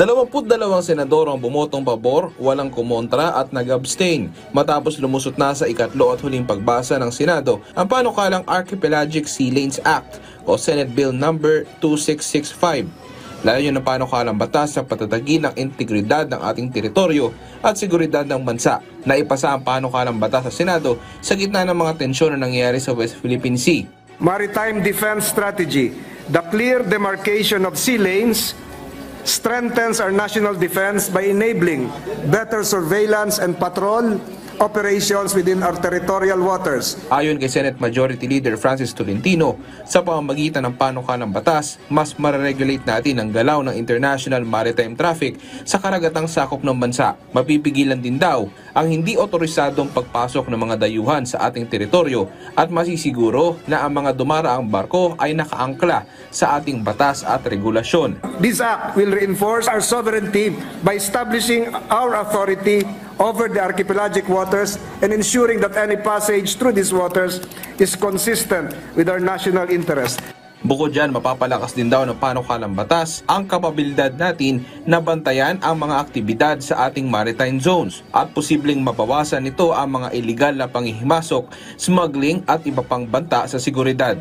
22 senador ang bumotong pabor, walang kumontra at nag-abstain matapos lumusot na sa ikatlo at huling pagbasa ng Senado ang panukalang Archipelagic Sea Lanes Act o Senate Bill number 2665. Layo ng panukalang batas sa patatagin ng integridad ng ating teritoryo at seguridad ng bansa. Naipasa ang panukalang batas sa Senado sa gitna ng mga tensyon na nangyayari sa West Philippine Sea. Maritime Defense Strategy, the clear demarcation of sea lanes strengthens our national defense by enabling better surveillance and patrol operations within our territorial waters. Ayon kay Senate Majority Leader Francis Tolentino, sa pamamagitan ng panukalang batas, mas mareregulate natin ang galaw ng international maritime traffic sa karagatang sakop ng bansa. Mapipigilan din daw ang hindi otorisadong pagpasok ng mga dayuhan sa ating teritoryo at masisiguro na ang mga dumaraang barko ay nakaangkla sa ating batas at regulasyon. This act will reinforce our sovereignty by establishing our authority over the archipelagic waters and ensuring that any passage through these waters is consistent with our national interest. Bukod dyan, mapapalakas din daw ng panukalang batas ang kapabilidad natin na bantayan ang mga aktibidad sa ating maritime zones at posibleng mabawasan nito ang mga iligal na panghihimasok, smuggling at iba pang banta sa seguridad.